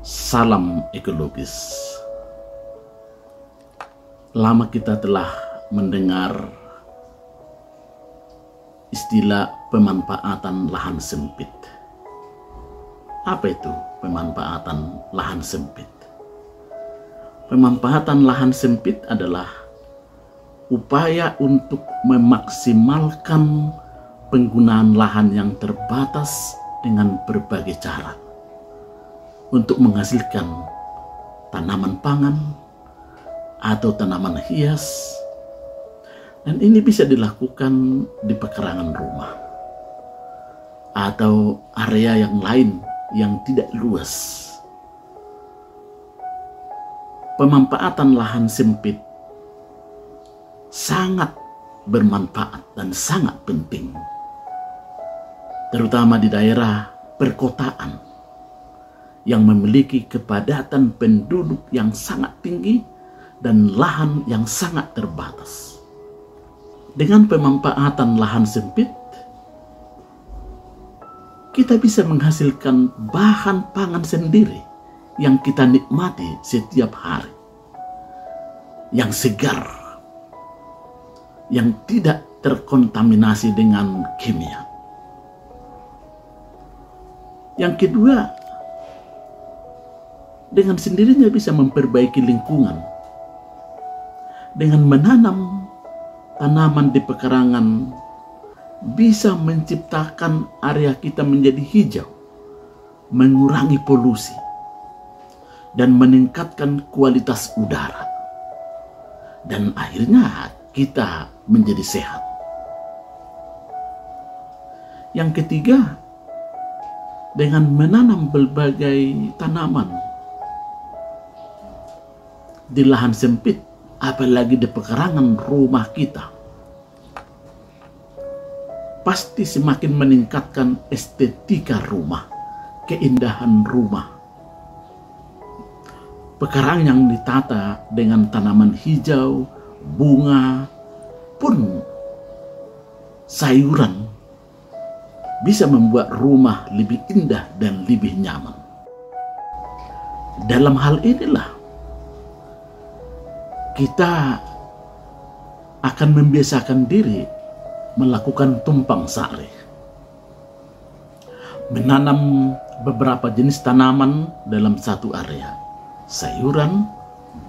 Salam ekologis. Lama kita telah mendengar istilah pemanfaatan lahan sempit. Apa itu pemanfaatan lahan sempit? Pemanfaatan lahan sempit adalah upaya untuk memaksimalkan penggunaan lahan yang terbatas dengan berbagai cara untuk menghasilkan tanaman pangan atau tanaman hias, dan ini bisa dilakukan di pekarangan rumah atau area yang lain yang tidak luas. Pemanfaatan lahan sempit sangat bermanfaat dan sangat penting, terutama di daerah perkotaan yang memiliki kepadatan penduduk yang sangat tinggi dan lahan yang sangat terbatas. Dengan pemanfaatan lahan sempit, kita bisa menghasilkan bahan pangan sendiri yang kita nikmati setiap hari, yang segar, yang tidak terkontaminasi dengan kimia. Yang kedua, dengan sendirinya bisa memperbaiki lingkungan. Dengan menanam tanaman di pekarangan, bisa menciptakan area kita menjadi hijau, mengurangi polusi, dan meningkatkan kualitas udara. Dan akhirnya kita menjadi sehat. Yang ketiga, dengan menanam berbagai tanaman di lahan sempit, apalagi di pekarangan rumah kita, pasti semakin meningkatkan estetika rumah, keindahan rumah. Pekarangan yang ditata dengan tanaman hijau, bunga, pun sayuran bisa membuat rumah lebih indah dan lebih nyaman. Dalam hal inilah kita akan membiasakan diri melakukan tumpang sari, menanam beberapa jenis tanaman dalam satu area, sayuran,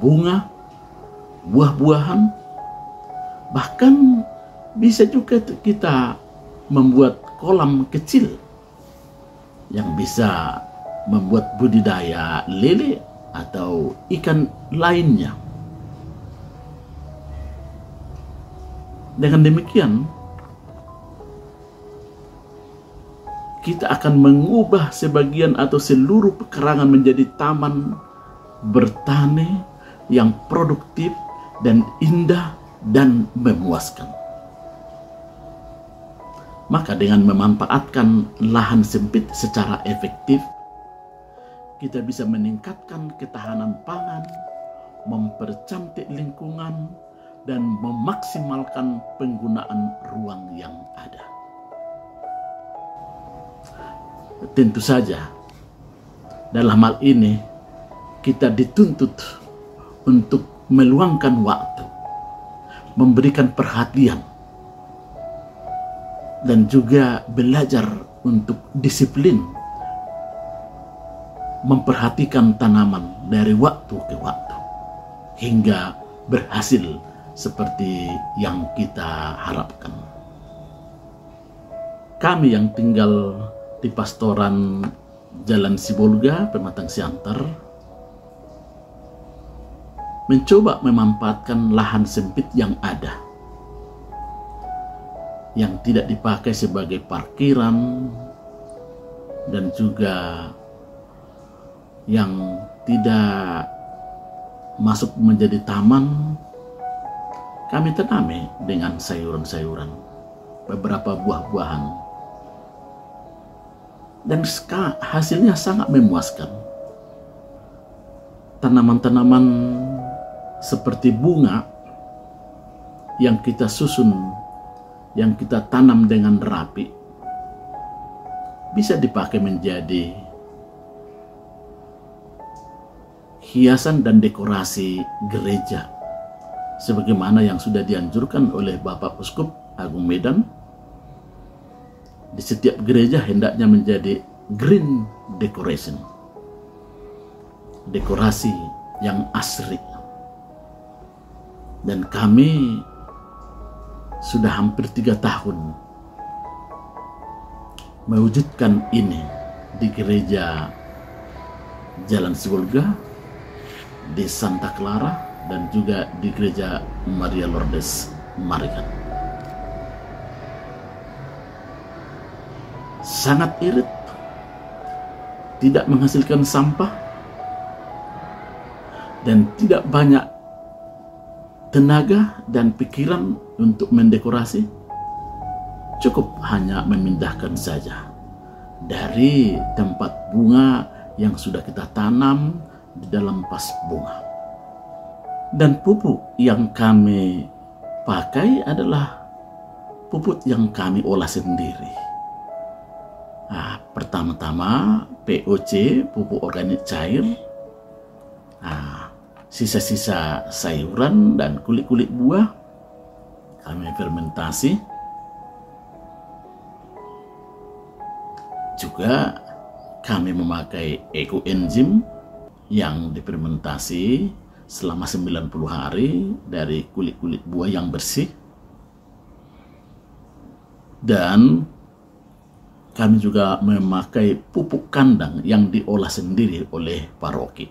bunga, buah-buahan, bahkan bisa juga kita membuat kolam kecil yang bisa membuat budidaya lele atau ikan lainnya. Dengan demikian, kita akan mengubah sebagian atau seluruh pekarangan menjadi taman bertani yang produktif dan indah dan memuaskan. Maka dengan memanfaatkan lahan sempit secara efektif, kita bisa meningkatkan ketahanan pangan, mempercantik lingkungan, dan memaksimalkan penggunaan ruang yang ada. Tentu saja, dalam hal ini kita dituntut untuk meluangkan waktu, memberikan perhatian, dan juga belajar untuk disiplin memperhatikan tanaman dari waktu ke waktu hingga berhasil seperti yang kita harapkan. Kami yang tinggal di pastoran Jalan Sibolga, Pematang Siantar, mencoba memanfaatkan lahan sempit yang ada, yang tidak dipakai sebagai parkiran dan juga yang tidak masuk menjadi taman. Kami tanami dengan sayuran-sayuran, beberapa buah-buahan, dan hasilnya sangat memuaskan. Tanaman-tanaman seperti bunga yang kita susun, yang kita tanam dengan rapi, bisa dipakai menjadi hiasan dan dekorasi gereja sebagaimana yang sudah dianjurkan oleh Bapak Uskup Agung Medan. Di setiap gereja hendaknya menjadi green decoration, dekorasi yang asri. Dan kami sudah hampir 3 tahun mewujudkan ini di gereja Jalan Sibolga, di Santa Clara, dan juga di gereja Maria Lourdes Marikan. Sangat irit, tidak menghasilkan sampah, dan tidak banyak tenaga dan pikiran untuk mendekorasi. Cukup hanya memindahkan saja dari tempat bunga yang sudah kita tanam di dalam vas bunga. Dan pupuk yang kami pakai adalah pupuk yang kami olah sendiri. Pertama-tama POC, pupuk organik cair, sisa-sisa sayuran dan kulit-kulit buah kami fermentasi. Juga kami memakai ekoenzim yang difermentasi selama 90 hari dari kulit-kulit buah yang bersih. Dan kami juga memakai pupuk kandang yang diolah sendiri oleh paroki.